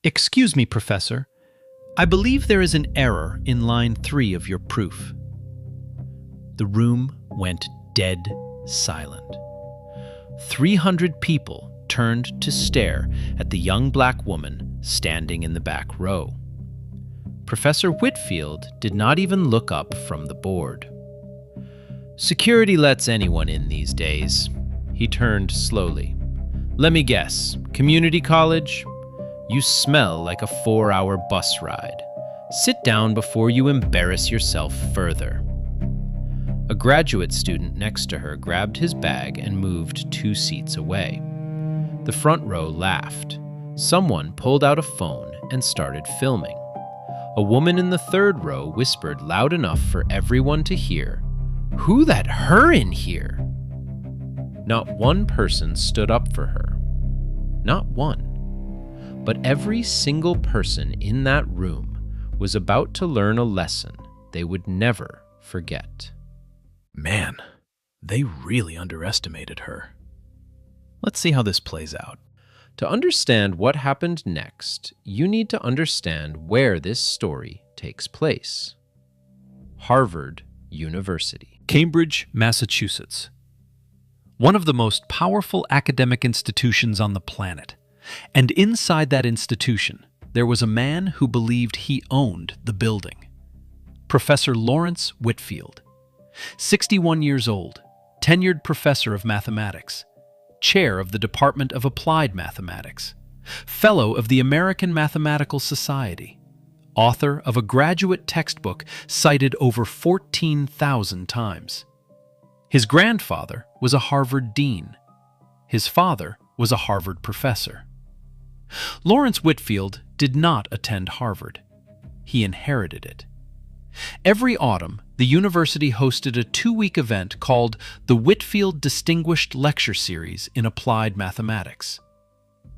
Excuse me, Professor. I believe there is an error in line 3 of your proof. The room went dead silent. 300 people turned to stare at the young black woman standing in the back row. Professor Whitfield did not even look up from the board. Security lets anyone in these days. He turned slowly. Let me guess, community college? You smell like a 4-hour bus ride. Sit down before you embarrass yourself further. A graduate student next to her grabbed his bag and moved 2 seats away. The front row laughed. Someone pulled out a phone and started filming. A woman in the 3rd row whispered loud enough for everyone to hear, "Who let her in here?" Not one person stood up for her. Not one. But every single person in that room was about to learn a lesson they would never forget. Man, they really underestimated her. Let's see how this plays out. To understand what happened next, you need to understand where this story takes place. Harvard University. Cambridge, Massachusetts. One of the most powerful academic institutions on the planet. And inside that institution, there was a man who believed he owned the building. Professor Lawrence Whitfield. 61 years old, tenured professor of mathematics, chair of the Department of Applied Mathematics, fellow of the American Mathematical Society, author of a graduate textbook cited over 14,000 times. His grandfather was a Harvard dean. His father was a Harvard professor. Lawrence Whitfield did not attend Harvard. He inherited it. Every autumn, the university hosted a 2-week event called the Whitfield Distinguished Lecture Series in Applied Mathematics.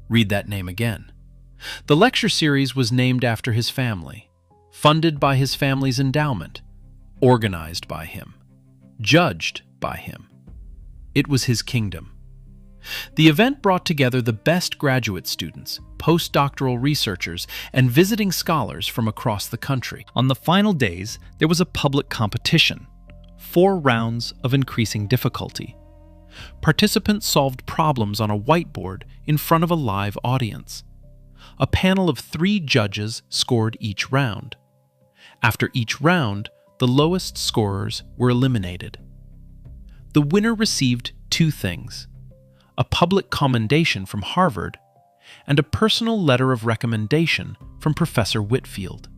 Read that name again. The lecture series was named after his family, funded by his family's endowment, organized by him, judged by him. It was his kingdom. The event brought together the best graduate students, postdoctoral researchers, and visiting scholars from across the country. On the final days, there was a public competition. 4 rounds of increasing difficulty. Participants solved problems on a whiteboard in front of a live audience. A panel of 3 judges scored each round. After each round, the lowest scorers were eliminated. The winner received 2 things: a public commendation from Harvard, and a personal letter of recommendation from Professor Whitfield.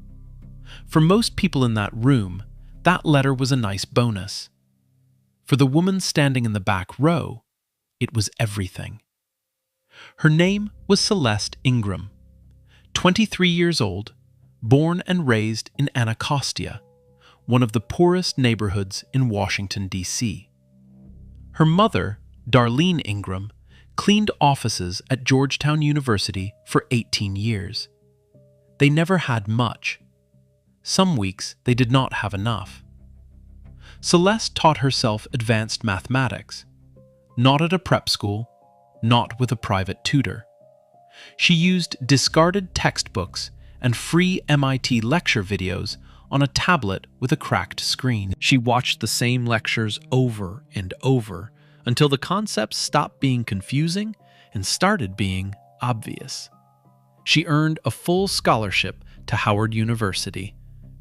For most people in that room, that letter was a nice bonus. For the woman standing in the back row, it was everything. Her name was Celeste Ingram, 23 years old, born and raised in Anacostia, one of the poorest neighborhoods in Washington, D.C. Her mother, Darlene Ingram, cleaned offices at Georgetown University for 18 years. They never had much. Some weeks they did not have enough. Celeste taught herself advanced mathematics, not at a prep school, not with a private tutor. She used discarded textbooks and free MIT lecture videos on a tablet with a cracked screen. She watched the same lectures over and over until the concepts stopped being confusing and started being obvious. She earned a full scholarship to Howard University,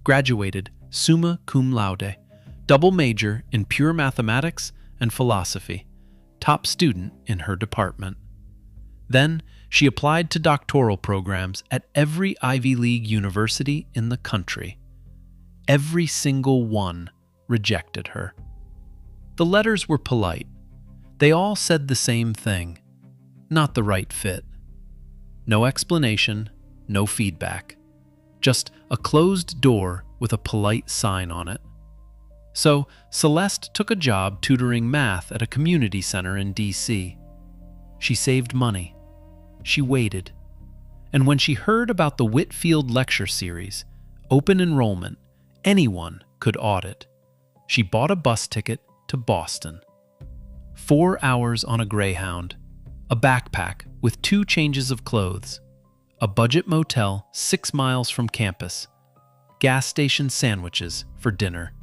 graduated summa cum laude, double major in pure mathematics and philosophy, top student in her department. Then she applied to doctoral programs at every Ivy League university in the country. Every single one rejected her. The letters were polite. They all said the same thing: not the right fit. No explanation, no feedback. Just a closed door with a polite sign on it. So Celeste took a job tutoring math at a community center in D.C. She saved money. She waited. And when she heard about the Whitfield Lecture Series, open enrollment, anyone could audit. She bought a bus ticket to Boston. 4 hours on a Greyhound, a backpack with 2 changes of clothes, a budget motel 6 miles from campus, gas station sandwiches for dinner.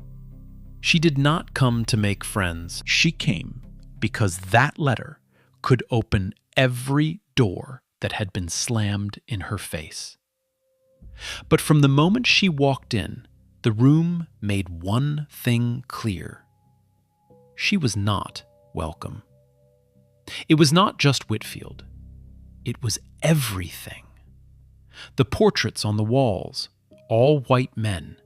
She did not come to make friends. She came because that letter could open every door that had been slammed in her face. But from the moment she walked in, the room made one thing clear. She was not welcome. It was not just Whitfield. It was everything. The portraits on the walls, all white men.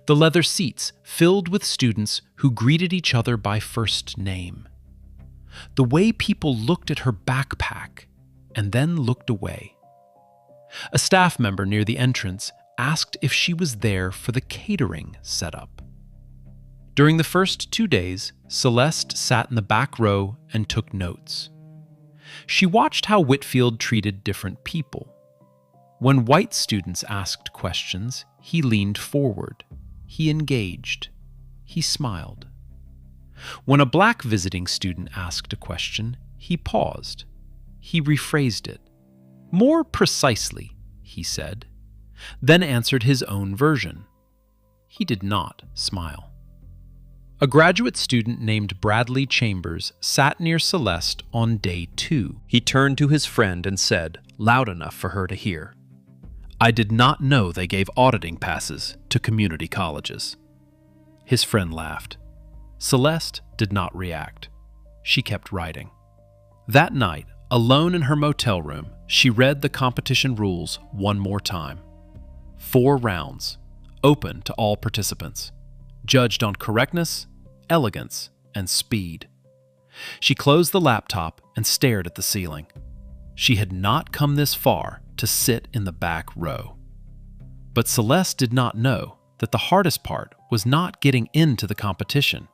The leather seats filled with students who greeted each other by first name. The way people looked at her backpack and then looked away. A staff member near the entrance asked if she was there for the catering setup. During the first 2 days, Celeste sat in the back row and took notes. She watched how Whitfield treated different people. When white students asked questions, he leaned forward. He engaged. He smiled. When a black visiting student asked a question, he paused. He rephrased it. More precisely, he said, then answered his own version. He did not smile. A graduate student named Bradley Chambers sat near Celeste on day 2. He turned to his friend and said, loud enough for her to hear, "I did not know they gave auditing passes to community colleges." His friend laughed. Celeste did not react. She kept writing. That night, alone in her motel room, she read the competition rules one more time. 4 rounds, open to all participants, judged on correctness, elegance, and speed. She closed the laptop and stared at the ceiling. She had not come this far to sit in the back row. But Celeste did not know that the hardest part was not getting into the competition.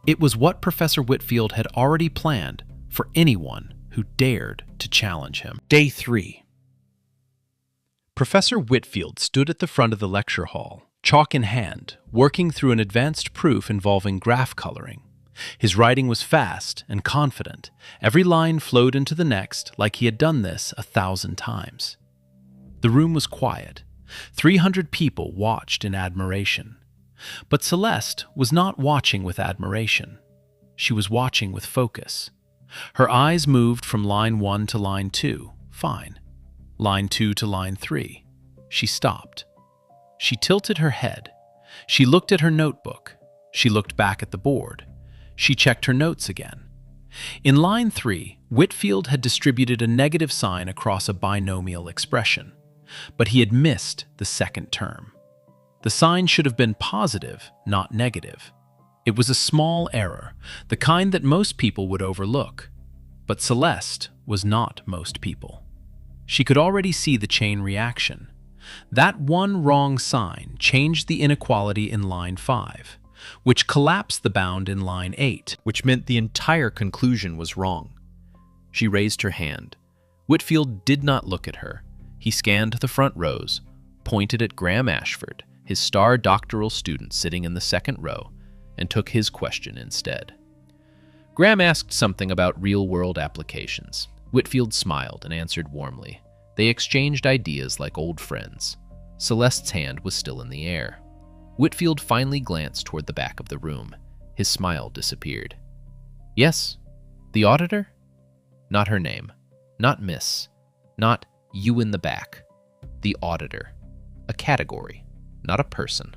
It was what Professor Whitfield had already planned for anyone who dared to challenge him. Day 3. Professor Whitfield stood at the front of the lecture hall, chalk in hand, working through an advanced proof involving graph coloring. His writing was fast and confident. Every line flowed into the next like he had done this 1,000 times. The room was quiet. 300 people watched in admiration. But Celeste was not watching with admiration. She was watching with focus. Her eyes moved from line 1 to line 2. Fine. Line 2 to line 3. She stopped. She tilted her head. She looked at her notebook. She looked back at the board. She checked her notes again. In line 3, Whitfield had distributed a negative sign across a binomial expression, but he had missed the second term. The sign should have been positive, not negative. It was a small error, the kind that most people would overlook. But Celeste was not most people. She could already see the chain reaction. That one wrong sign changed the inequality in line 5, which collapsed the bound in line 8, which meant the entire conclusion was wrong. She raised her hand. Whitfield did not look at her. He scanned the front rows, pointed at Graham Ashford, his star doctoral student sitting in the second row, and took his question instead. Graham asked something about real-world applications. Whitfield smiled and answered warmly. They exchanged ideas like old friends. Celeste's hand was still in the air. Whitfield finally glanced toward the back of the room. His smile disappeared. Yes, the auditor? Not her name. Not Miss. Not you in the back. The auditor. A category, not a person.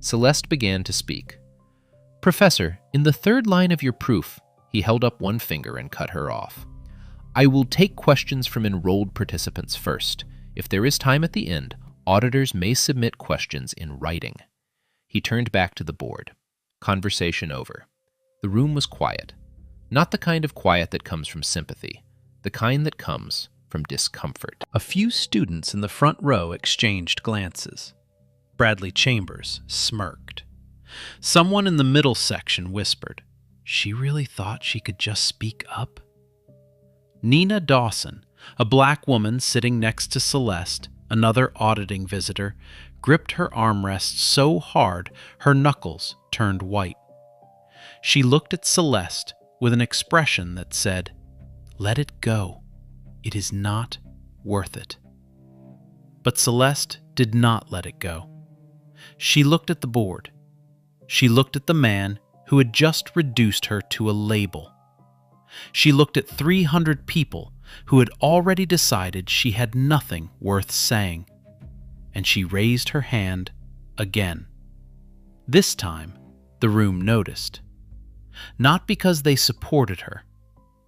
Celeste began to speak. Professor, in the third line of your proof, he held up one finger and cut her off. I will take questions from enrolled participants first. If there is time at the end, auditors may submit questions in writing. He turned back to the board. Conversation over. The room was quiet. Not the kind of quiet that comes from sympathy, the kind that comes from discomfort. A few students in the front row exchanged glances. Bradley Chambers smirked. Someone in the middle section whispered, "She really thought she could just speak up?" Nina Dawson, a black woman sitting next to Celeste, another auditing visitor, gripped her armrest so hard her knuckles turned white. She looked at Celeste with an expression that said, "Let it go. It is not worth it." But Celeste did not let it go. She looked at the board. She looked at the man who had just reduced her to a label. She looked at 300 people who had already decided she had nothing worth saying. And she raised her hand again. This time, the room noticed. Not because they supported her,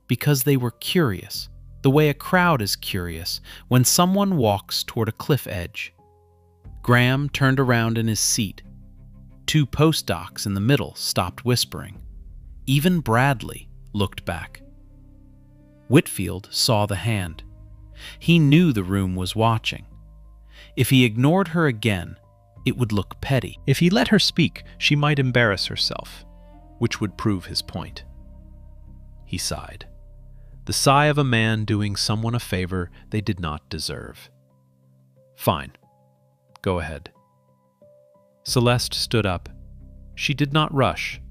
because they were curious, the way a crowd is curious when someone walks toward a cliff edge. Graham turned around in his seat. 2 postdocs in the middle stopped whispering. Even Bradley looked back. Whitfield saw the hand. He knew the room was watching. If he ignored her again, it would look petty. If he let her speak, she might embarrass herself, which would prove his point. He sighed. The sigh of a man doing someone a favor they did not deserve. Fine. Go ahead. Celeste stood up. She did not rush.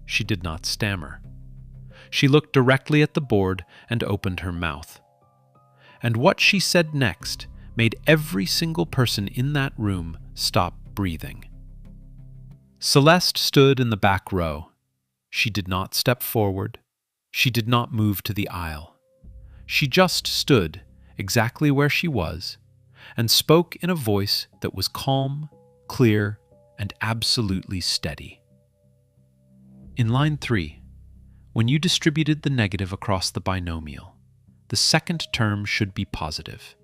She did not stammer. She looked directly at the board and opened her mouth. And what she said next made every single person in that room stop breathing. Celeste stood in the back row. She did not step forward. She did not move to the aisle. She just stood exactly where she was and spoke in a voice that was calm, clear, and absolutely steady. In line 3, when you distributed the negative across the binomial, the second term should be positive,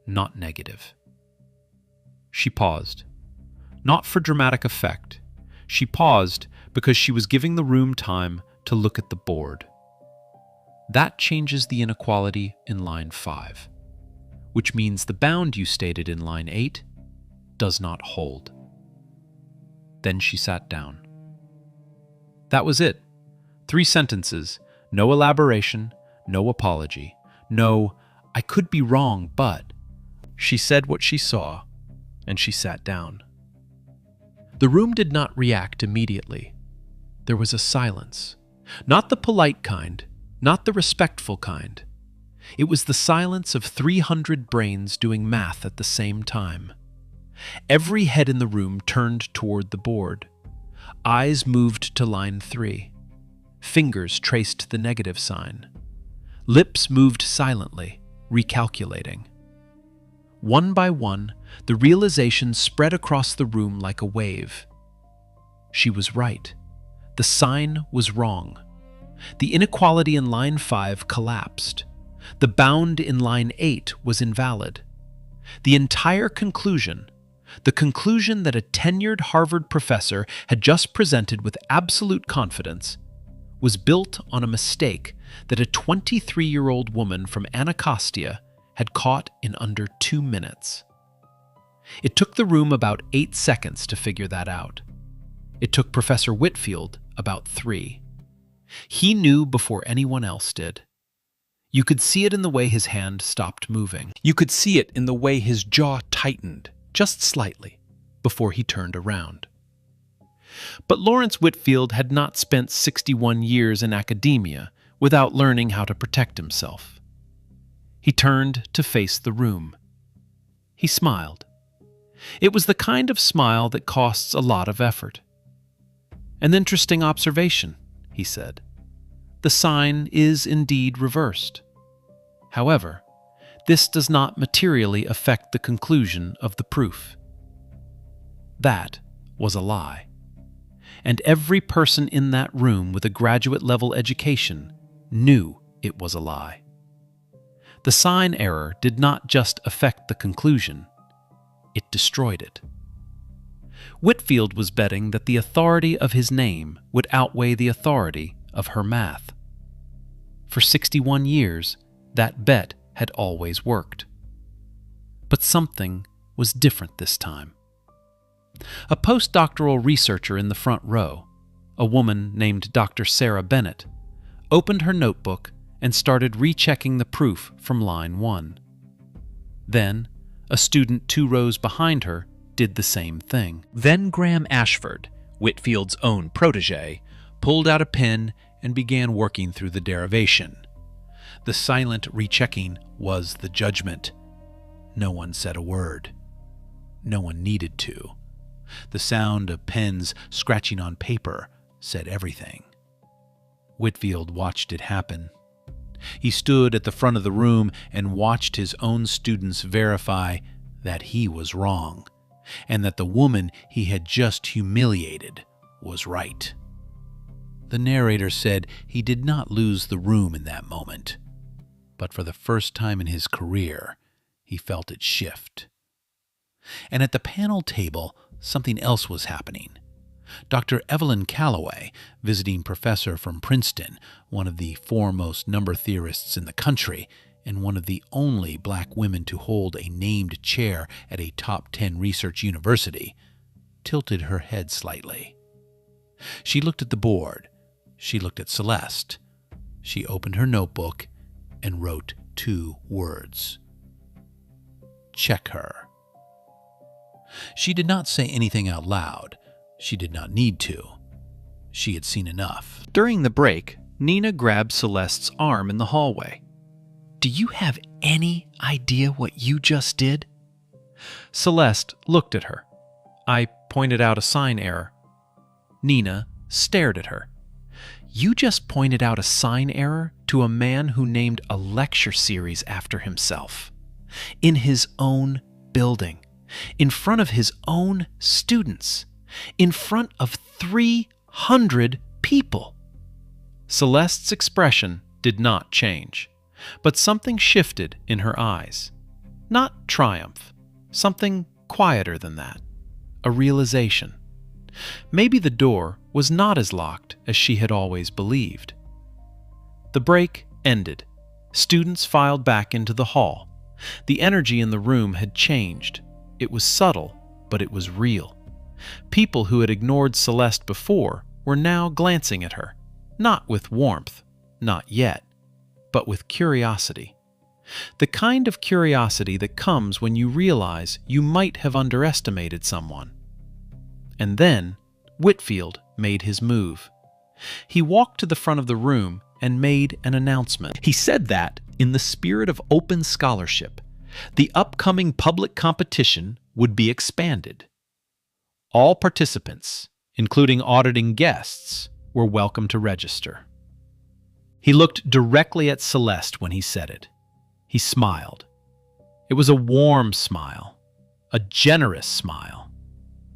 not negative. She paused. Not for dramatic effect. She paused because she was giving the room time to look at the board. That changes the inequality in line 5, which means the bound you stated in line 8 does not hold. Then she sat down. That was it. 3 sentences, no elaboration, no apology, no, I could be wrong, but. She said what she saw, and she sat down. The room did not react immediately. There was a silence. Not the polite kind, not the respectful kind. It was the silence of 300 brains doing math at the same time. Every head in the room turned toward the board. Eyes moved to line 3. Fingers traced the negative sign. Lips moved silently, recalculating. One by one, the realization spread across the room like a wave. She was right. The sign was wrong. The inequality in line 5 collapsed. The bound in line 8 was invalid. The entire conclusion, the conclusion that a tenured Harvard professor had just presented with absolute confidence, was built on a mistake that a 23-year-old woman from Anacostia had caught in under 2 minutes. It took the room about 8 seconds to figure that out. It took Professor Whitfield about 3. He knew before anyone else did. You could see it in the way his hand stopped moving. You could see it in the way his jaw tightened, just slightly, before he turned around. But Lawrence Whitfield had not spent 61 years in academia without learning how to protect himself. He turned to face the room. He smiled. It was the kind of smile that costs a lot of effort. An interesting observation, he said. The sign is indeed reversed. However, this does not materially affect the conclusion of the proof. That was a lie. And every person in that room with a graduate-level education knew it was a lie. The sign error did not just affect the conclusion, it destroyed it. Whitfield was betting that the authority of his name would outweigh the authority of her math. For 61 years, that bet had always worked. But something was different this time. A postdoctoral researcher in the front row, a woman named Dr. Sarah Bennett, opened her notebook and started rechecking the proof from line 1. Then, a student 2 rows behind her did the same thing. Then Graham Ashford, Whitfield's own protege, pulled out a pen and began working through the derivation. The silent rechecking was the judgment. No one said a word. No one needed to. The sound of pens scratching on paper said everything. Whitfield watched it happen. He stood at the front of the room and watched his own students verify that he was wrong, and that the woman he had just humiliated was right. The narrator said he did not lose the room in that moment, but for the first time in his career, he felt it shift. And at the panel table, something else was happening. Dr. Evelyn Calloway, visiting professor from Princeton, one of the foremost number theorists in the country, and one of the only black women to hold a named chair at a top 10 research university, tilted her head slightly. She looked at the board. She looked at Celeste. She opened her notebook and wrote 2 words. Check her. She did not say anything out loud. She did not need to. She had seen enough. During the break, Nina grabbed Celeste's arm in the hallway. "Do you have any idea what you just did?" Celeste looked at her. "I pointed out a sign error." Nina stared at her. "You just pointed out a sign error to a man who named a lecture series after himself. In his own building. In front of his own students. In front of 300 people." Celeste's expression did not change, but something shifted in her eyes. Not triumph, something quieter than that. A realization. Maybe the door was not as locked as she had always believed. The break ended. Students filed back into the hall. The energy in the room had changed. It was subtle, but it was real. People who had ignored Celeste before were now glancing at her, not with warmth, not yet, but with curiosity. The kind of curiosity that comes when you realize you might have underestimated someone. And then Whitfield made his move. He walked to the front of the room and made an announcement. He said that, in the spirit of open scholarship, the upcoming public competition would be expanded. All participants, including auditing guests, were welcome to register. He looked directly at Celeste when he said it. He smiled. It was a warm smile, a generous smile,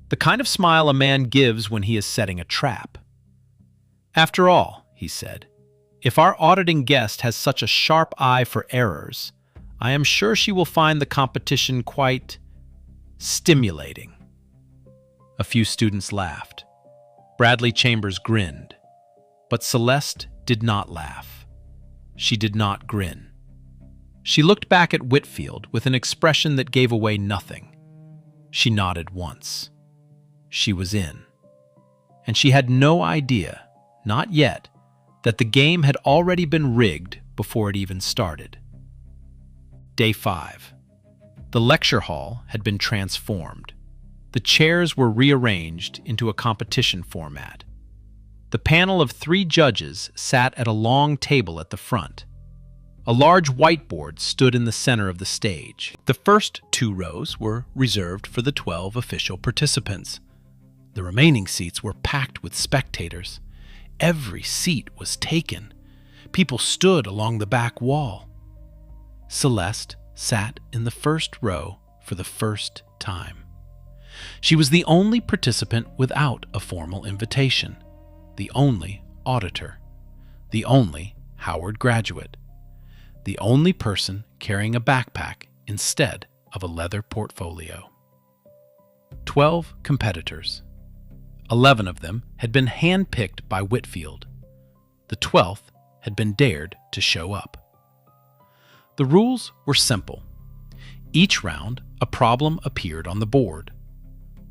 the kind of smile a man gives when he is setting a trap. "After all," he said, "if our auditing guest has such a sharp eye for errors, I am sure she will find the competition quite stimulating." A few students laughed. Bradley Chambers grinned. But Celeste did not laugh. She did not grin. She looked back at Whitfield with an expression that gave away nothing. She nodded once. She was in. And she had no idea, not yet, that the game had already been rigged before it even started. Day 5. The lecture hall had been transformed. The chairs were rearranged into a competition format. The panel of 3 judges sat at a long table at the front. A large whiteboard stood in the center of the stage. The first 2 rows were reserved for the 12 official participants. The remaining seats were packed with spectators. Every seat was taken. People stood along the back wall. Celeste sat in the first row for the first time. She was the only participant without a formal invitation, the only auditor, the only Howard graduate, the only person carrying a backpack instead of a leather portfolio. 12 competitors. 11 of them had been handpicked by Whitfield. The 12th had been dared to show up. The rules were simple. Each round, a problem appeared on the board.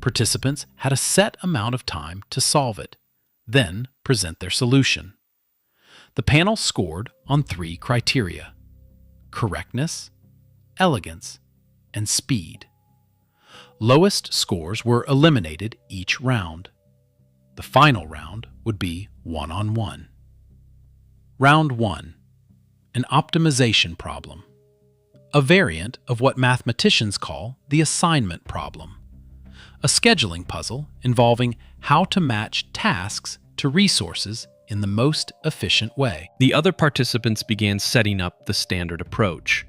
Participants had a set amount of time to solve it, then present their solution. The panel scored on 3 criteria: correctness, elegance, and speed. Lowest scores were eliminated each round. The final round would be one-on-one. Round 1. An optimization problem. a variant of what mathematicians call the assignment problem, a scheduling puzzle involving how to match tasks to resources in the most efficient way. The other participants began setting up the standard approach.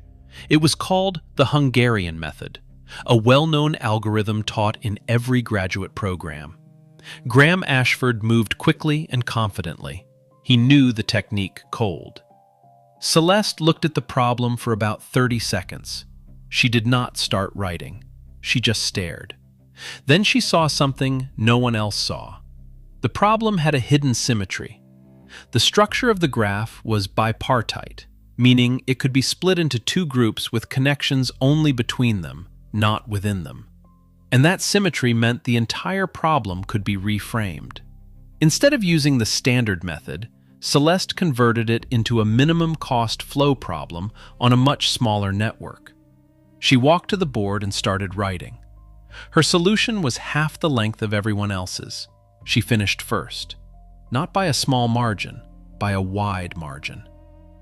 It was called the Hungarian method, a well-known algorithm taught in every graduate program. Graham Ashford moved quickly and confidently. He knew the technique cold. Celeste looked at the problem for about 30 seconds. She did not start writing. She just stared. Then she saw something no one else saw. The problem had a hidden symmetry. The structure of the graph was bipartite, meaning it could be split into two groups with connections only between them, not within them. And that symmetry meant the entire problem could be reframed. Instead of using the standard method, Celeste converted it into a minimum cost flow problem on a much smaller network. She walked to the board and started writing. Her solution was half the length of everyone else's. She finished first. Not by a small margin, by a wide margin.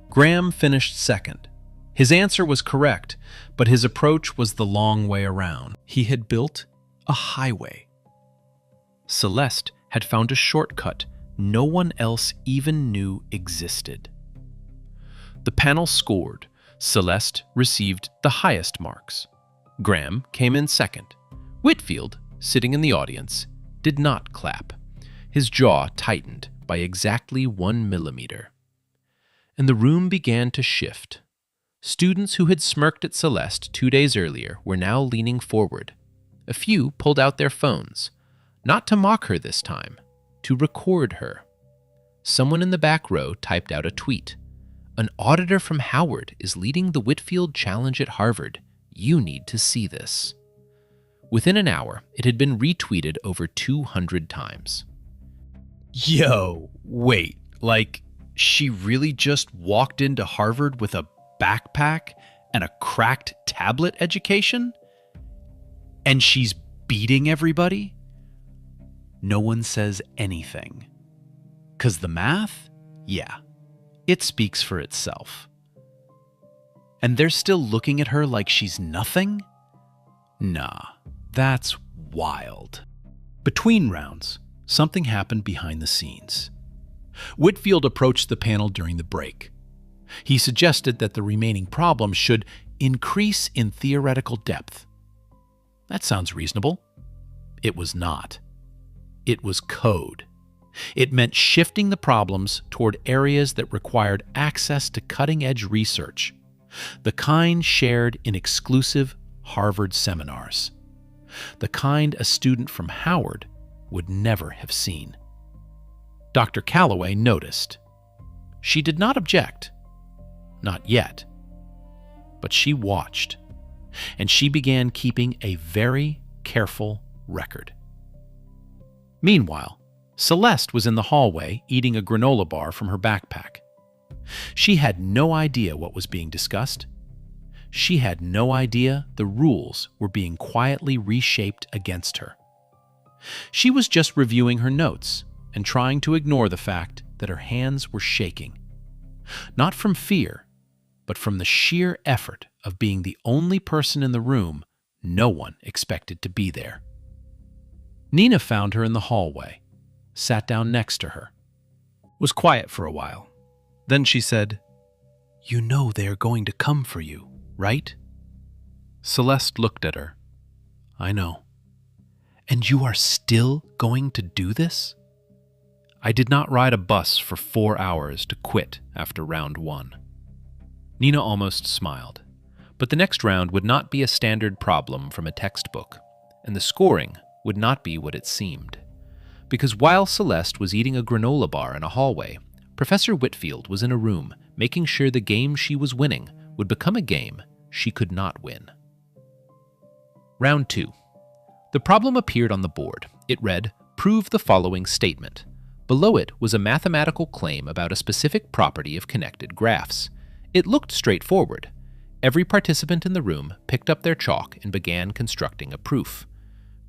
Graham finished second. His answer was correct, but his approach was the long way around. He had built a highway. Celeste had found a shortcut no one else even knew existed. The panel scored. Celeste received the highest marks. Graham came in second. Whitfield, sitting in the audience, did not clap. His jaw tightened by exactly 1 millimeter. And the room began to shift. Students who had smirked at Celeste 2 days earlier were now leaning forward. A few pulled out their phones, not to mock her this time, to record her. Someone in the back row typed out a tweet. "An auditor from Howard is leading the Whitfield Challenge at Harvard. You need to see this." Within an hour, it had been retweeted over 200 times. Yo, wait, like, she really just walked into Harvard with a backpack and a cracked tablet education? And she's beating everybody? No one says anything. 'Cause the math? Yeah, it speaks for itself. And they're still looking at her like she's nothing? Nah, that's wild. Between rounds, something happened behind the scenes. Whitfield approached the panel during the break. He suggested that the remaining problems should increase in theoretical depth. That sounds reasonable. It was not. It was code. It meant shifting the problems toward areas that required access to cutting-edge research, the kind shared in exclusive Harvard seminars, the kind a student from Howard would never have seen. Dr. Calloway noticed. She did not object. Not yet. But she watched, and she began keeping a very careful record. Meanwhile, Celeste was in the hallway eating a granola bar from her backpack. She had no idea what was being discussed. She had no idea the rules were being quietly reshaped against her. She was just reviewing her notes and trying to ignore the fact that her hands were shaking. Not from fear, but from the sheer effort of being the only person in the room no one expected to be there. Nina found her in the hallway, sat down next to her, was quiet for a while. Then she said, "You know they are going to come for you, right?" Celeste looked at her. "I know." "And you are still going to do this?" "I did not ride a bus for 4 hours to quit after round 1. Nina almost smiled. But the next round would not be a standard problem from a textbook, and the scoring would not be what it seemed. Because while Celeste was eating a granola bar in a hallway, Professor Whitfield was in a room making sure the game she was winning would become a game she could not win. Round 2. The problem appeared on the board. It read, "Prove the following statement." Below it was a mathematical claim about a specific property of connected graphs. It looked straightforward. Every participant in the room picked up their chalk and began constructing a proof.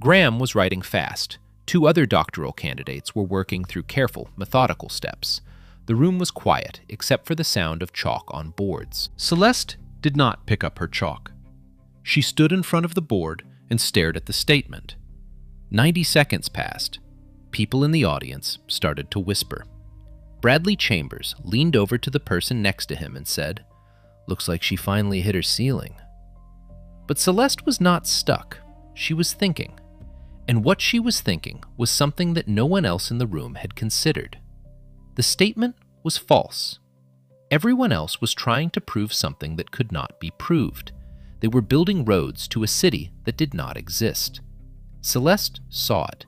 Graham was writing fast. 2 other doctoral candidates were working through careful, methodical steps. The room was quiet, except for the sound of chalk on boards. Celeste did not pick up her chalk. She stood in front of the board and stared at the statement. 90 seconds passed. People in the audience started to whisper. Bradley Chambers leaned over to the person next to him and said, "Looks like she finally hit her ceiling." But Celeste was not stuck. She was thinking. And what she was thinking was something that no one else in the room had considered. The statement was false. Everyone else was trying to prove something that could not be proved. They were building roads to a city that did not exist. Celeste saw it.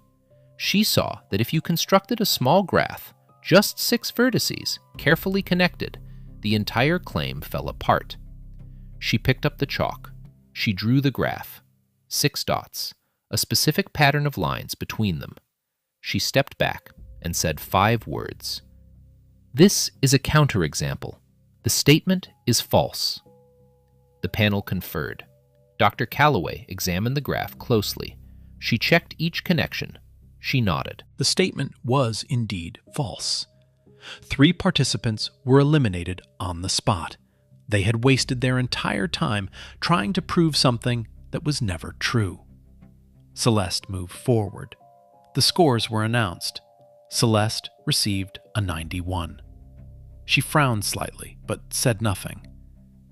She saw that if you constructed a small graph, just 6 vertices, carefully connected, the entire claim fell apart. She picked up the chalk. She drew the graph. 6 dots, a specific pattern of lines between them. She stepped back and said 5 words. This is a counterexample. The statement is false. The panel conferred. Dr. Calloway examined the graph closely. She checked each connection. She nodded. The statement was indeed false. 3 participants were eliminated on the spot. They had wasted their entire time trying to prove something that was never true. Celeste moved forward. The scores were announced. Celeste received a 91. She frowned slightly, but said nothing.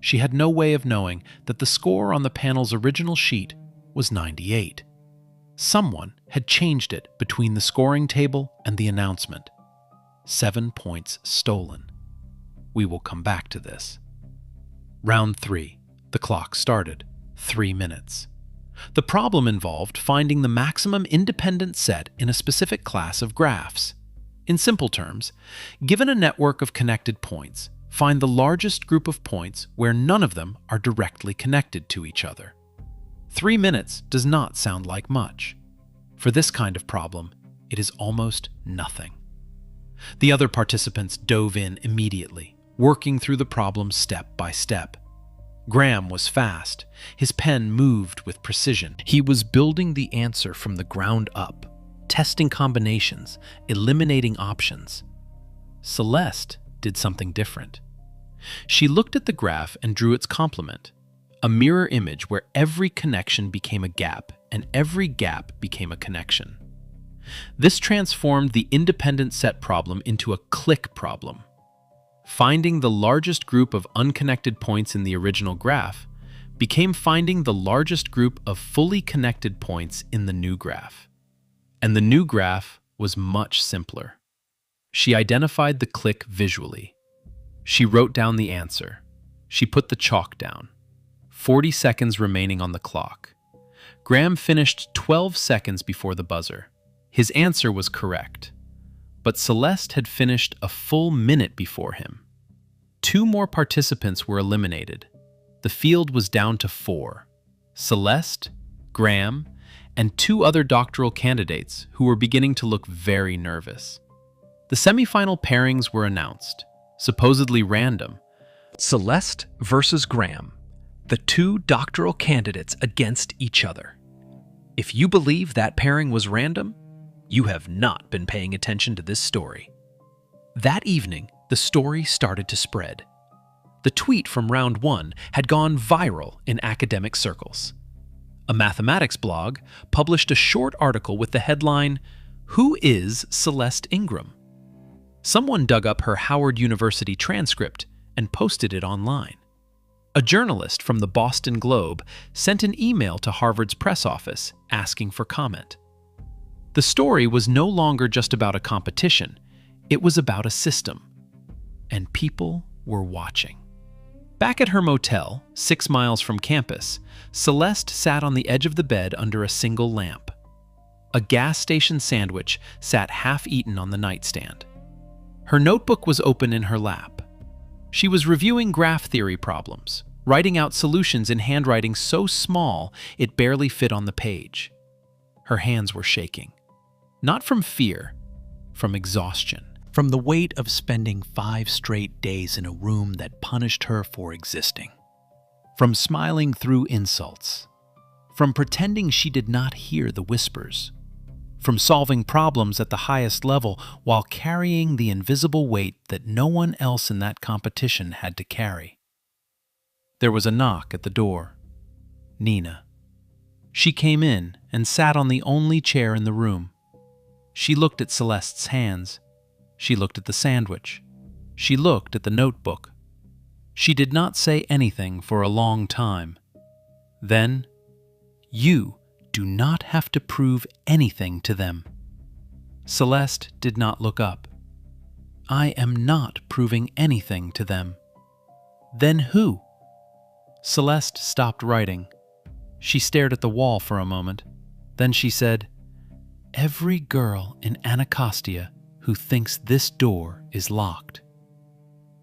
She had no way of knowing that the score on the panel's original sheet was 98. Someone had changed it between the scoring table and the announcement. 7 points stolen. We will come back to this. Round 3. The clock started. 3 minutes. The problem involved finding the maximum independent set in a specific class of graphs. In simple terms, given a network of connected points, find the largest group of points where none of them are directly connected to each other. 3 minutes does not sound like much. For this kind of problem, it is almost nothing. The other participants dove in immediately, working through the problem step by step. Graham was fast. His pen moved with precision. He was building the answer from the ground up, testing combinations, eliminating options. Celeste did something different. She looked at the graph and drew its complement, a mirror image where every connection became a gap and every gap became a connection. This transformed the independent set problem into a click problem. Finding the largest group of unconnected points in the original graph became finding the largest group of fully connected points in the new graph. And the new graph was much simpler. She identified the click visually. She wrote down the answer. She put the chalk down. 40 seconds remaining on the clock. Graham finished 12 seconds before the buzzer. His answer was correct. But Celeste had finished a full minute before him. 2 more participants were eliminated. The field was down to 4. Celeste, Graham, and 2 other doctoral candidates who were beginning to look very nervous. The semifinal pairings were announced, supposedly random. Celeste versus Graham, the 2 doctoral candidates against each other. If you believe that pairing was random, you have not been paying attention to this story. That evening, the story started to spread. The tweet from round 1 had gone viral in academic circles. A mathematics blog published a short article with the headline, "Who is Celeste Ingram?" Someone dug up her Howard University transcript and posted it online. A journalist from the Boston Globe sent an email to Harvard's press office asking for comment. The story was no longer just about a competition, it was about a system. And people were watching. Back at her motel, 6 miles from campus, Celeste sat on the edge of the bed under a single lamp. A gas station sandwich sat half-eaten on the nightstand. Her notebook was open in her lap. She was reviewing graph theory problems, writing out solutions in handwriting so small it barely fit on the page. Her hands were shaking. Not from fear, from exhaustion. From the weight of spending 5 straight days in a room that punished her for existing. From smiling through insults. From pretending she did not hear the whispers. From solving problems at the highest level while carrying the invisible weight that no one else in that competition had to carry. There was a knock at the door. Nina. She came in and sat on the only chair in the room. She looked at Celeste's hands. She looked at the sandwich. She looked at the notebook. She did not say anything for a long time. Then, "You do not have to prove anything to them." Celeste did not look up. "I am not proving anything to them." "Then who?" Celeste stopped writing. She stared at the wall for a moment. Then she said, "Every girl in Anacostia who thinks this door is locked."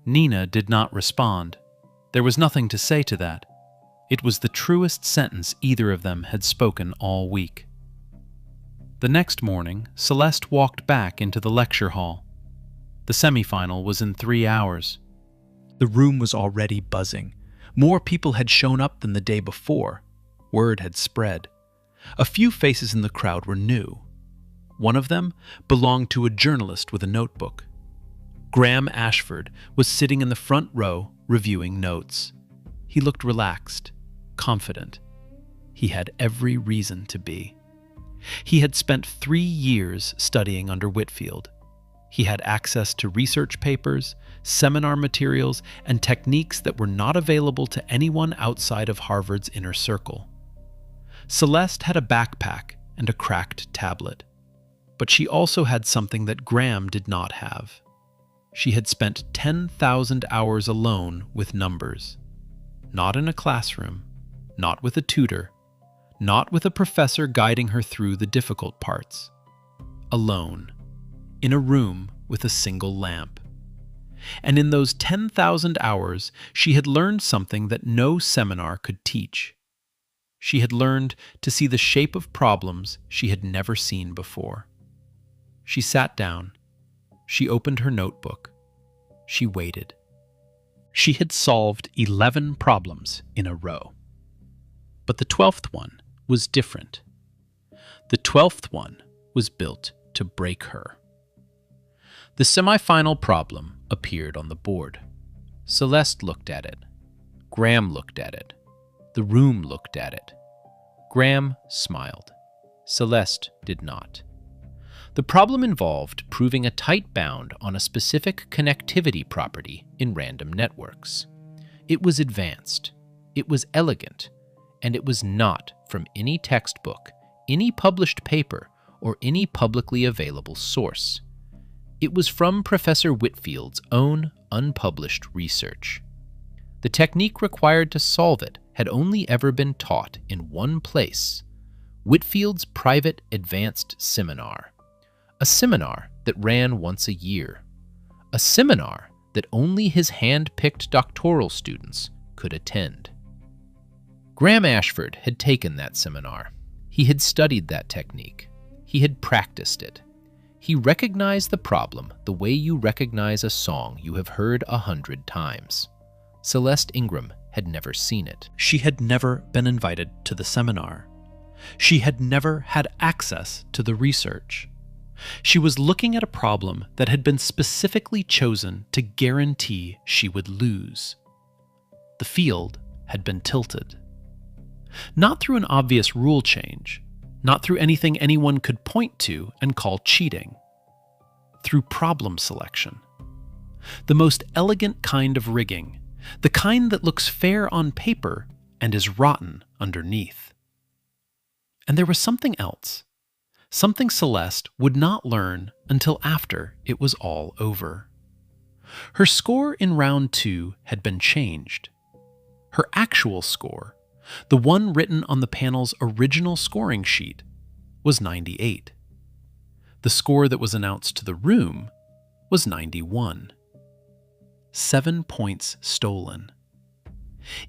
Nina did not respond. There was nothing to say to that. It was the truest sentence either of them had spoken all week. The next morning, Celeste walked back into the lecture hall. The semifinal was in 3 hours. The room was already buzzing. More people had shown up than the day before. Word had spread. A few faces in the crowd were new. One of them belonged to a journalist with a notebook. Graham Ashford was sitting in the front row reviewing notes. He looked relaxed, confident. He had every reason to be. He had spent 3 years studying under Whitfield. He had access to research papers, seminar materials, and techniques that were not available to anyone outside of Harvard's inner circle. Celeste had a backpack and a cracked tablet. But she also had something that Graham did not have. She had spent 10,000 hours alone with numbers. Not in a classroom, not with a tutor, not with a professor guiding her through the difficult parts. Alone, in a room with a single lamp. And in those 10,000 hours, she had learned something that no seminar could teach. She had learned to see the shape of problems she had never seen before. She sat down. She opened her notebook. She waited. She had solved 11 problems in a row. But the 12th one was different. The 12th one was built to break her. The semifinal problem appeared on the board. Celeste looked at it. Graham looked at it. The room looked at it. Graham smiled. Celeste did not. The problem involved proving a tight bound on a specific connectivity property in random networks. It was advanced, it was elegant, and it was not from any textbook, any published paper, or any publicly available source. It was from Professor Whitfield's own unpublished research. The technique required to solve it had only ever been taught in one place, Whitfield's private advanced seminar. A seminar that ran once a year. A seminar that only his hand-picked doctoral students could attend. Graham Ashford had taken that seminar. He had studied that technique. He had practiced it. He recognized the problem the way you recognize a song you have heard 100 times. Celeste Ingram had never seen it. She had never been invited to the seminar. She had never had access to the research. She was looking at a problem that had been specifically chosen to guarantee she would lose. The field had been tilted. Not through an obvious rule change, not through anything anyone could point to and call cheating. Through problem selection. The most elegant kind of rigging, the kind that looks fair on paper and is rotten underneath. And there was something else. Something Celeste would not learn until after it was all over. Her score in round 2 had been changed. Her actual score, the one written on the panel's original scoring sheet, was 98. The score that was announced to the room was 91. 7 points stolen.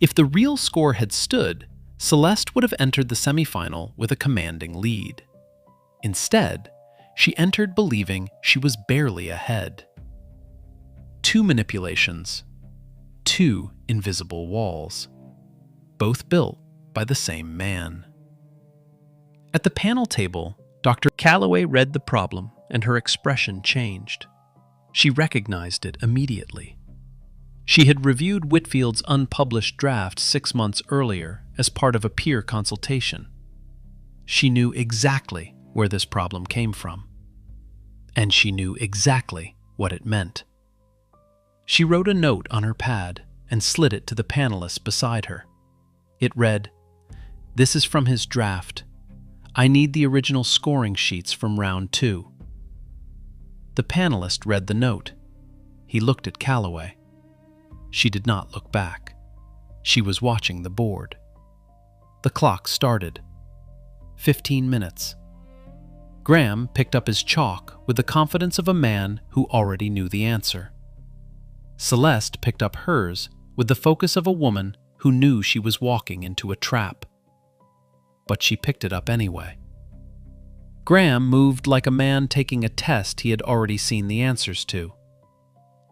If the real score had stood, Celeste would have entered the semifinal with a commanding lead. Instead, she entered believing she was barely ahead. 2 manipulations, 2 invisible walls, both built by the same man. At the panel table, Dr. Calloway read the problem and her expression changed. She recognized it immediately. She had reviewed Whitfield's unpublished draft 6 months earlier as part of a peer consultation. She knew exactly where this problem came from, and she knew exactly what it meant. She wrote a note on her pad and slid it to the panelist beside her. It read, "This is from his draft. I need the original scoring sheets from round 2. The panelist read the note. He looked at Calloway. She did not look back. She was watching the board. The clock started. 15 minutes. Graham picked up his chalk with the confidence of a man who already knew the answer. Celeste picked up hers with the focus of a woman who knew she was walking into a trap. But she picked it up anyway. Graham moved like a man taking a test he had already seen the answers to.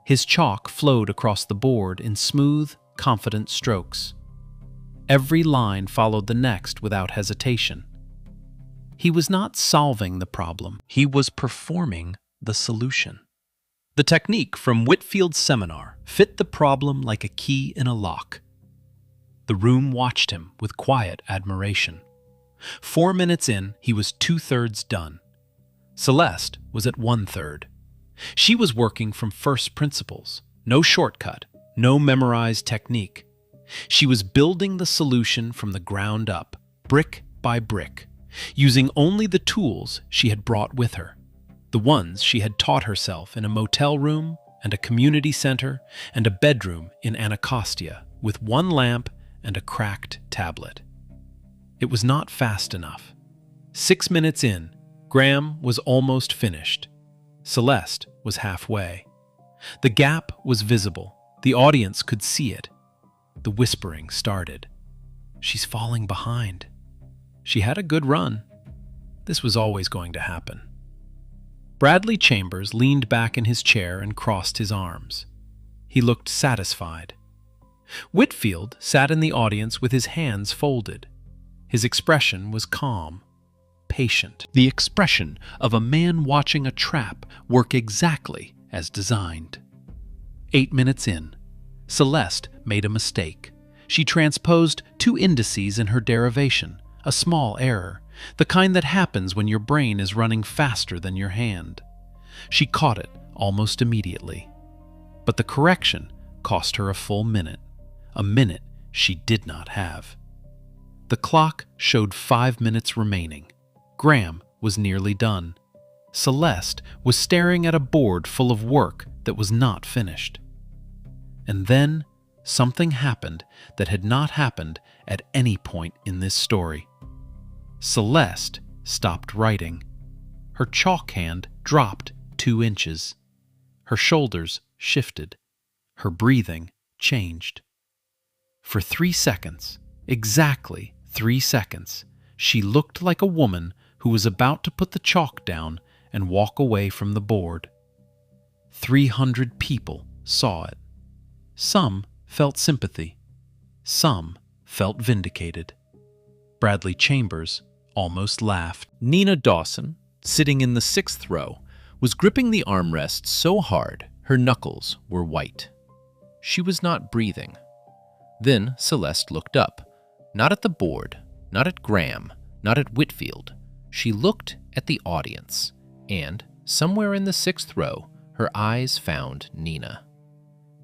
His chalk flowed across the board in smooth, confident strokes. Every line followed the next without hesitation. He was not solving the problem. He was performing the solution. The technique from Whitfield's seminar fit the problem like a key in a lock. The room watched him with quiet admiration. 4 minutes in, he was 2/3 done. Celeste was at 1/3. She was working from first principles. No shortcut, no memorized technique. She was building the solution from the ground up, brick by brick, using only the tools she had brought with her, the ones she had taught herself in a motel room and a community center and a bedroom in Anacostia with one lamp and a cracked tablet. It was not fast enough. 6 minutes in, Graham was almost finished. Celeste was halfway. The gap was visible. The audience could see it. The whispering started. She's falling behind. She had a good run. This was always going to happen. Bradley Chambers leaned back in his chair and crossed his arms. He looked satisfied. Whitfield sat in the audience with his hands folded. His expression was calm, patient, the expression of a man watching a trap work exactly as designed. 8 minutes in, Celeste made a mistake. She transposed 2 indices in her derivation, a small error, the kind that happens when your brain is running faster than your hand. She caught it almost immediately. But the correction cost her a full minute, a minute she did not have. The clock showed 5 minutes remaining. Graham was nearly done. Celeste was staring at a board full of work that was not finished. And then something happened that had not happened at any point in this story. Celeste stopped writing. Her chalk hand dropped 2 inches. Her shoulders shifted. Her breathing changed. For 3 seconds, exactly 3 seconds, she looked like a woman who was about to put the chalk down and walk away from the board. 300 people saw it. Some felt sympathy. Some felt vindicated. Bradley Chambers almost laughed. Nina Dawson, sitting in the 6th row, was gripping the armrest so hard her knuckles were white. She was not breathing. Then Celeste looked up, not at the board, not at Graham, not at Whitfield. She looked at the audience, and somewhere in the 6th row, her eyes found Nina.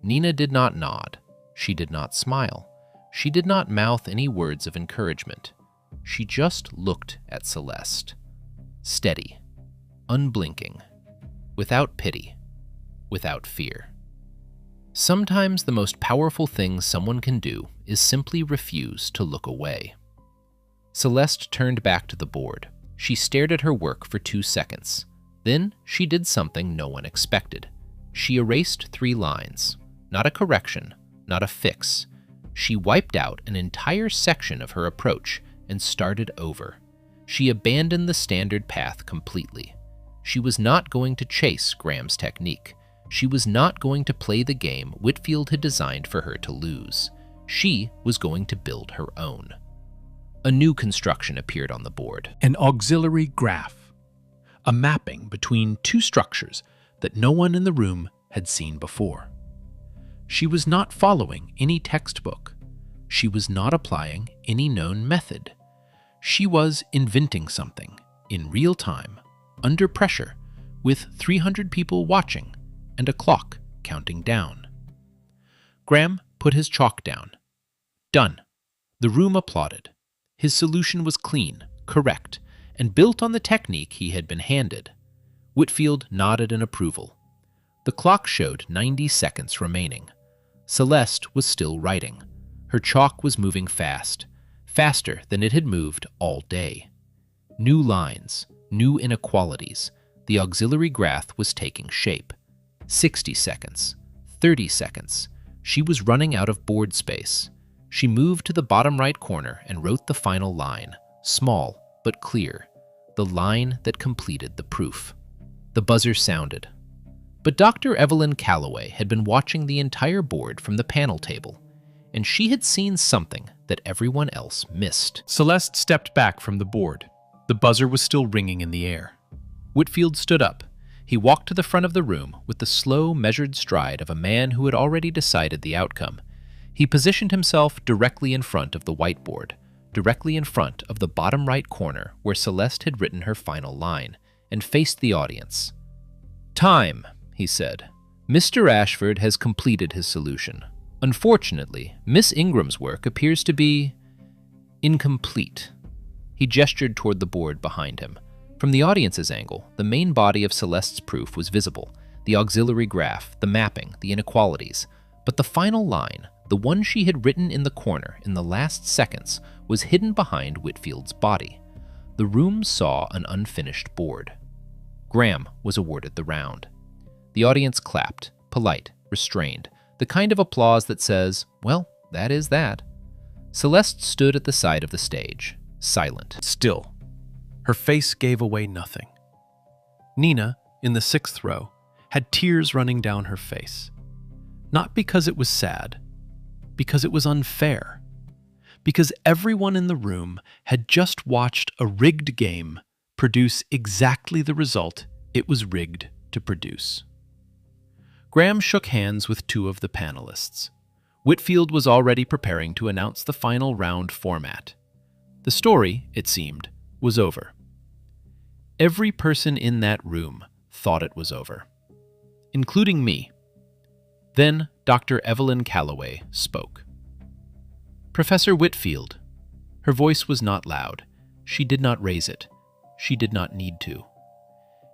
Nina did not nod. She did not smile. She did not mouth any words of encouragement. She just looked at Celeste. Steady, unblinking, without pity, without fear. Sometimes the most powerful thing someone can do is simply refuse to look away. Celeste turned back to the board. She stared at her work for 2 seconds. Then she did something no one expected. She erased 3 lines. Not a correction, not a fix. She wiped out an entire section of her approach and started over. She abandoned the standard path completely. She was not going to chase Graham's technique. She was not going to play the game Whitfield had designed for her to lose. She was going to build her own. A new construction appeared on the board. An auxiliary graph. A mapping between 2 structures that no one in the room had seen before. She was not following any textbook. She was not applying any known method. She was inventing something in real time, under pressure, with 300 people watching and a clock counting down. Graham put his chalk down. Done. The room applauded. His solution was clean, correct, and built on the technique he had been handed. Whitfield nodded in approval. The clock showed 90 seconds remaining. Celeste was still writing. Her chalk was moving fast, faster than it had moved all day. New lines, new inequalities. The auxiliary graph was taking shape. 60 seconds, 30 seconds. She was running out of board space. She moved to the bottom right corner and wrote the final line, small but clear, the line that completed the proof. The buzzer sounded. But Dr. Evelyn Calloway had been watching the entire board from the panel table, and she had seen something that everyone else missed. Celeste stepped back from the board. The buzzer was still ringing in the air. Whitfield stood up. He walked to the front of the room with the slow, measured stride of a man who had already decided the outcome. He positioned himself directly in front of the whiteboard, directly in front of the bottom right corner where Celeste had written her final line, and faced the audience. "Time," he said. "Mr. Ashford has completed his solution. Unfortunately, Miss Ingram's work appears to be incomplete." He gestured toward the board behind him. From the audience's angle, the main body of Celeste's proof was visible, the auxiliary graph, the mapping, the inequalities. But the final line, the one she had written in the corner in the last seconds, was hidden behind Whitfield's body. The room saw an unfinished board. Graham was awarded the round. The audience clapped, polite, restrained, the kind of applause that says, "Well, that is that." Celeste stood at the side of the stage, silent. Still, her face gave away nothing. Nina, in the 6th row, had tears running down her face. Not because it was sad, because it was unfair. Because everyone in the room had just watched a rigged game produce exactly the result it was rigged to produce. Graham shook hands with 2 of the panelists. Whitfield was already preparing to announce the final round format. The story, it seemed, was over. Every person in that room thought it was over, including me. Then Dr. Evelyn Calloway spoke. "Professor Whitfield." Her voice was not loud. She did not raise it. She did not need to.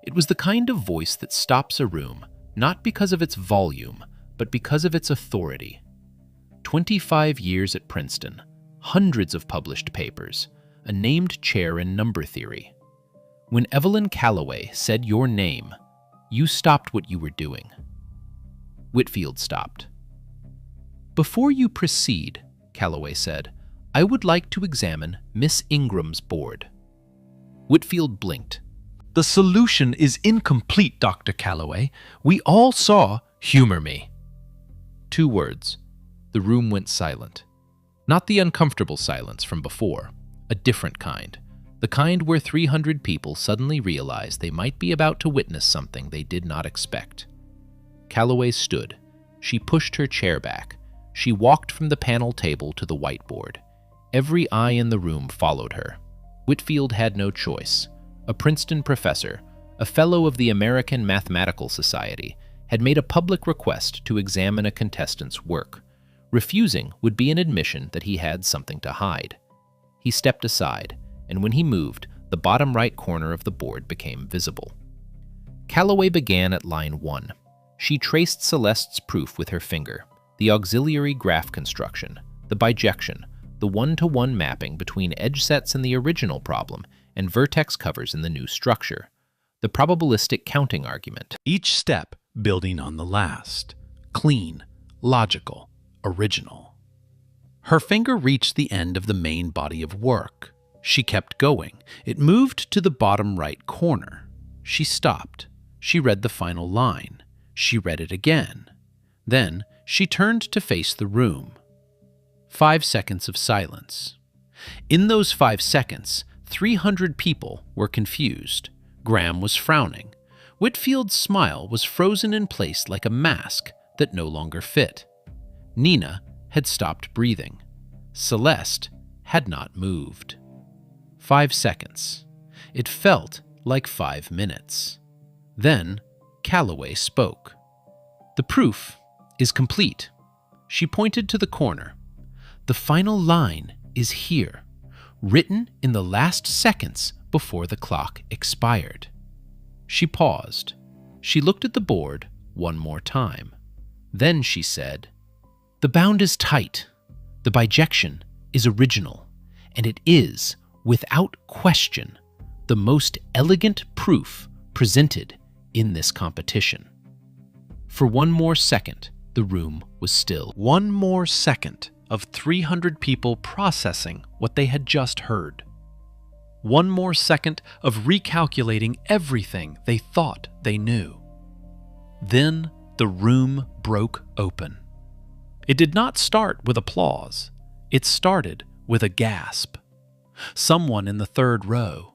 It was the kind of voice that stops a room, not because of its volume, but because of its authority. 25 years at Princeton, hundreds of published papers, a named chair in number theory. When Evelyn Calloway said your name, you stopped what you were doing. Whitfield stopped. "Before you proceed," Calloway said, "I would like to examine Miss Ingram's board." Whitfield blinked. "The solution is incomplete, Dr. Calloway. We all saw—" "Humor me." 2 words. The room went silent. Not the uncomfortable silence from before, a different kind. The kind where 300 people suddenly realized they might be about to witness something they did not expect. Calloway stood. She pushed her chair back. She walked from the panel table to the whiteboard. Every eye in the room followed her. Whitfield had no choice. A Princeton professor, a fellow of the American Mathematical Society, had made a public request to examine a contestant's work. Refusing would be an admission that he had something to hide. He stepped aside, and when he moved, the bottom right corner of the board became visible. Calloway began at line 1. She traced Celeste's proof with her finger, the auxiliary graph construction, the bijection, the one-to-one mapping between edge sets in the original problem and vertex covers in the new structure, the probabilistic counting argument. Each step building on the last. Clean, logical, original. Her finger reached the end of the main body of work. She kept going. It moved to the bottom right corner. She stopped. She read the final line. She read it again. Then she turned to face the room. 5 seconds of silence. In those 5 seconds, 300 people were confused. Graham was frowning. Whitfield's smile was frozen in place like a mask that no longer fit. Nina had stopped breathing. Celeste had not moved. 5 seconds. It felt like 5 minutes. Then Calloway spoke. "The proof is complete." She pointed to the corner. "The final line is here, written in the last seconds before the clock expired." She paused. She looked at the board one more time. Then she said, "The bound is tight. The bijection is original, and it is, without question, the most elegant proof presented in this competition." For one more second, the room was still. One more second of 300 people processing what they had just heard. One more second of recalculating everything they thought they knew. Then the room broke open. It did not start with applause. It started with a gasp. Someone in the third row.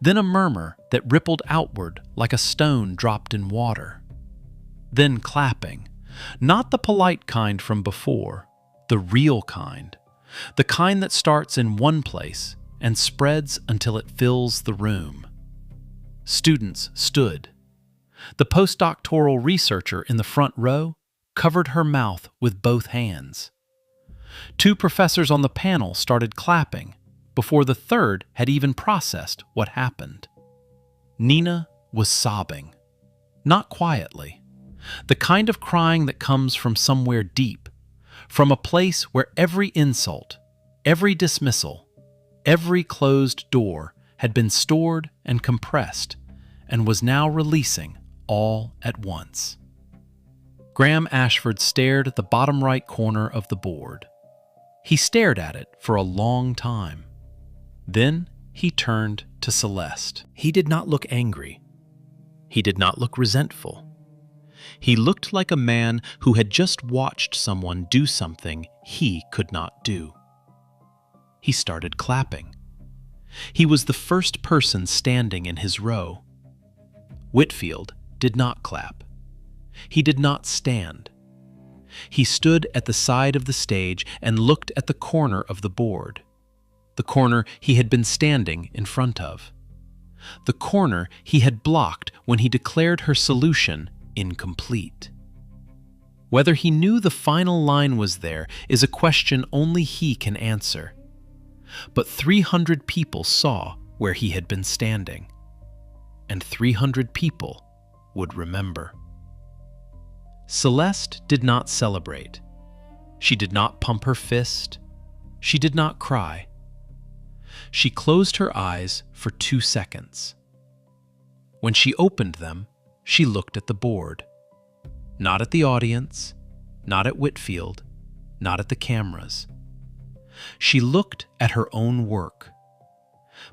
Then a murmur that rippled outward like a stone dropped in water. Then clapping. Not the polite kind from before, the real kind. The kind that starts in one place and spreads until it fills the room. Students stood. The postdoctoral researcher in the front row covered her mouth with both hands. 2 professors on the panel started clapping before the third had even processed what happened. Nina was sobbing. Not quietly. The kind of crying that comes from somewhere deep, from a place where every insult, every dismissal, every closed door had been stored and compressed and was now releasing all at once. Graham Ashford stared at the bottom right corner of the board. He stared at it for a long time. Then he turned to Celeste. He did not look angry. He did not look resentful. He looked like a man who had just watched someone do something he could not do. He started clapping. He was the first person standing in his row. Whitfield did not clap. He did not stand. He stood at the side of the stage and looked at the corner of the board, the corner he had been standing in front of, the corner he had blocked when he declared her solution incomplete. Whether he knew the final line was there is a question only he can answer. But 300 people saw where he had been standing, and 300 people would remember. Celeste did not celebrate. She did not pump her fist. She did not cry. She closed her eyes for 2 seconds. When she opened them, she looked at the board. Not at the audience, not at Whitfield, not at the cameras. She looked at her own work,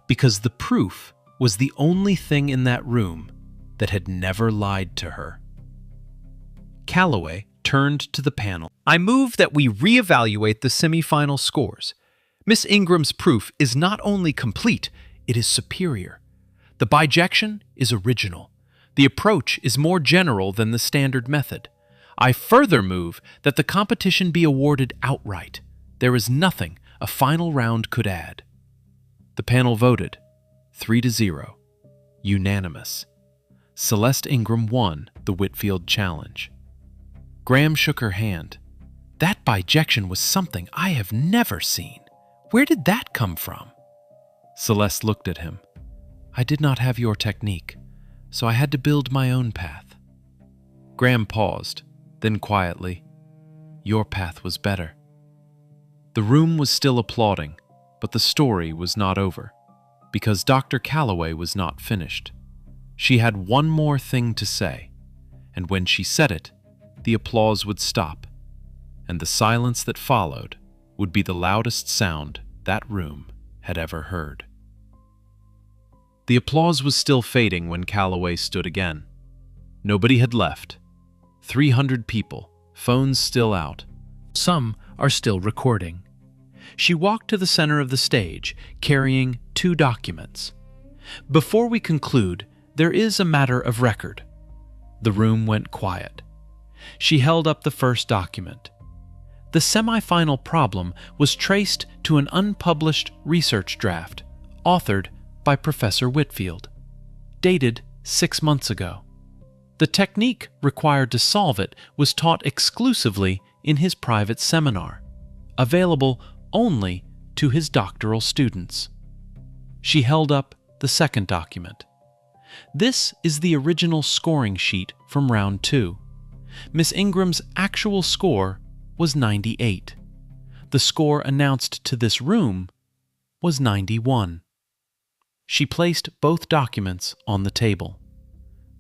because the proof was the only thing in that room that had never lied to her. Calloway turned to the panel. "I move that we reevaluate the semifinal scores. Miss Ingram's proof is not only complete, it is superior. The bijection is original. The approach is more general than the standard method. I further move that the competition be awarded outright. There is nothing a final round could add." The panel voted 3-0, unanimous. Celeste Ingram won the Whitfield Challenge. Graham shook her hand. "That bijection was something I have never seen. Where did that come from?" Celeste looked at him. "I did not have your technique, so I had to build my own path." Graham paused, then quietly, "Your path was better." The room was still applauding, but the story was not over, because Dr. Calloway was not finished. She had one more thing to say, and when she said it, the applause would stop, and the silence that followed would be the loudest sound that room had ever heard. The applause was still fading when Calloway stood again. Nobody had left. 300 people, phones still out. Some are still recording. She walked to the center of the stage, carrying 2 documents. "Before we conclude, there is a matter of record." The room went quiet. She held up the first document. The semifinal problem was traced to an unpublished research draft, authored by Professor Whitfield, dated 6 months ago. The technique required to solve it was taught exclusively in his private seminar, available only to his doctoral students. She held up the second document. This is the original scoring sheet from round 2. Miss Ingram's actual score was 98. The score announced to this room was 91. She placed both documents on the table.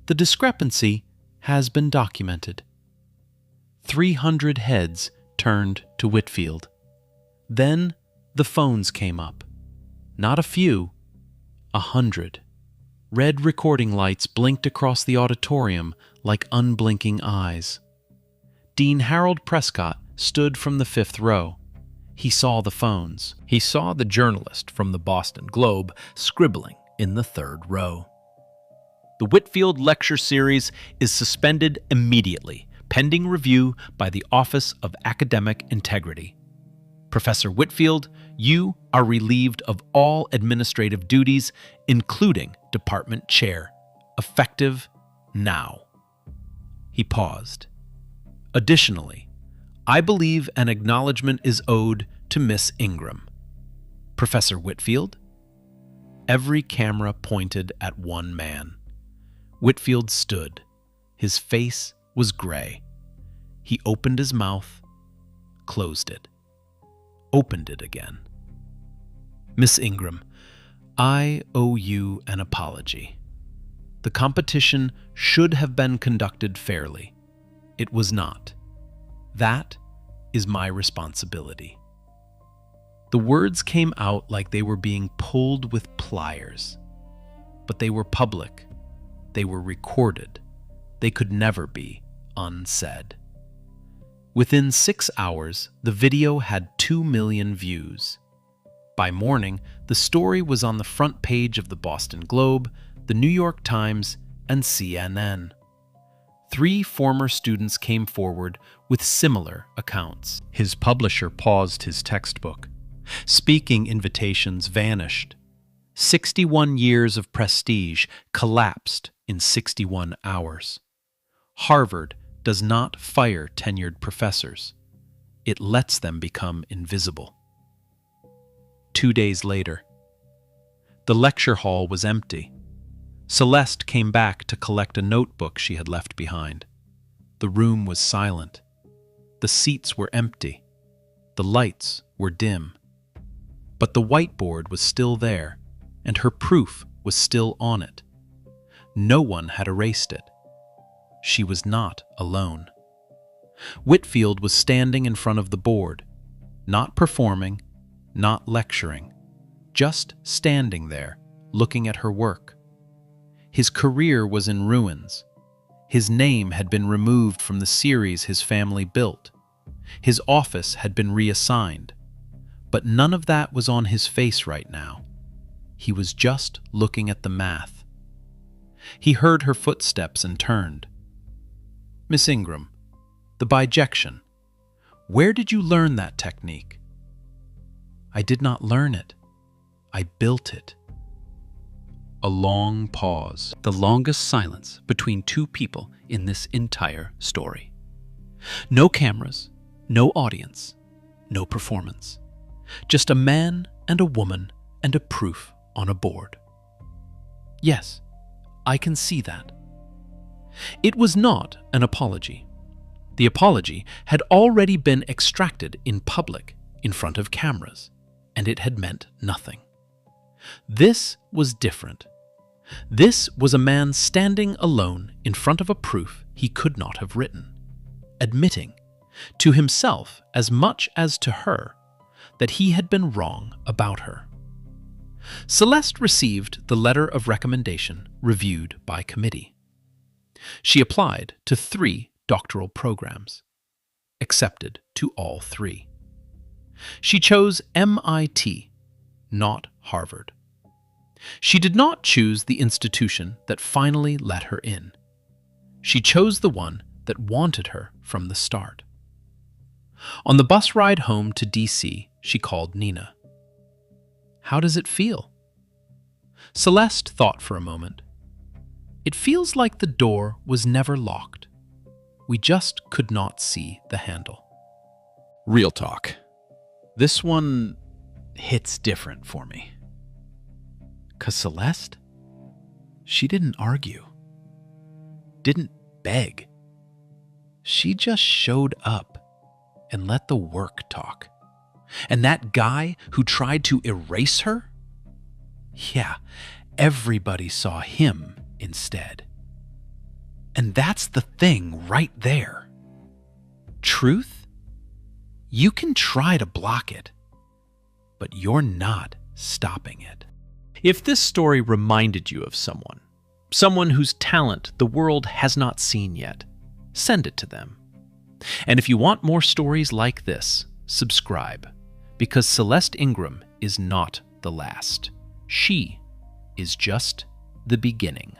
The discrepancy has been documented. 300 heads turned to Whitfield. Then the phones came up. Not a few, 100. Red recording lights blinked across the auditorium like unblinking eyes. Dean Harold Prescott stood from the 5th row. He saw the phones. He saw the journalist from the Boston Globe scribbling in the 3rd row. The Whitfield Lecture Series is suspended immediately, pending review by the Office of Academic Integrity. Professor Whitfield, you are relieved of all administrative duties, including department chair, effective now. He paused. Additionally, I believe an acknowledgement is owed to Miss Ingram. Professor Whitfield? Every camera pointed at one man. Whitfield stood. His face was gray. He opened his mouth, closed it, opened it again. Miss Ingram, I owe you an apology. The competition should have been conducted fairly. It was not. That is my responsibility. The words came out like they were being pulled with pliers. But they were public. They were recorded. They could never be unsaid. Within 6 hours, the video had 2 million views. By morning, the story was on the front page of the Boston Globe, the New York Times, and CNN. 3 former students came forward with similar accounts. His publisher paused his textbook. Speaking invitations vanished. 61 years of prestige collapsed in 61 hours. Harvard does not fire tenured professors. It lets them become invisible. 2 days later, the lecture hall was empty. Celeste came back to collect a notebook she had left behind. The room was silent. The seats were empty. The lights were dim. But the whiteboard was still there, and her proof was still on it. No one had erased it. She was not alone. Whitfield was standing in front of the board, not performing, not lecturing, just standing there, looking at her work. His career was in ruins. His name had been removed from the series his family built. His office had been reassigned. But none of that was on his face right now. He was just looking at the math. He heard her footsteps and turned. Miss Ingram, the bijection. Where did you learn that technique? I did not learn it. I built it. A long pause, the longest silence between 2 people in this entire story. No cameras, no audience, no performance. Just a man and a woman and a proof on a board. Yes, I can see that. It was not an apology. The apology had already been extracted in public in front of cameras, and it had meant nothing. This was different. This was a man standing alone in front of a proof he could not have written, admitting, to himself as much as to her, that he had been wrong about her. Celeste received the letter of recommendation reviewed by committee. She applied to 3 doctoral programs, accepted to all 3. She chose MIT, not Harvard. She did not choose the institution that finally let her in. She chose the one that wanted her from the start. On the bus ride home to DC, she called Nina. "How does it feel?" Celeste thought for a moment. "It feels like the door was never locked. We just could not see the handle." Real talk. This one hits different for me. 'Cause Celeste, she didn't argue, didn't beg. She just showed up and let the work talk. And that guy who tried to erase her? Yeah, everybody saw him instead. And that's the thing right there. Truth? You can try to block it, but you're not stopping it. If this story reminded you of someone whose talent the world has not seen yet, send it to them. And if you want more stories like this, subscribe, because Celeste Ingram is not the last. She is just the beginning.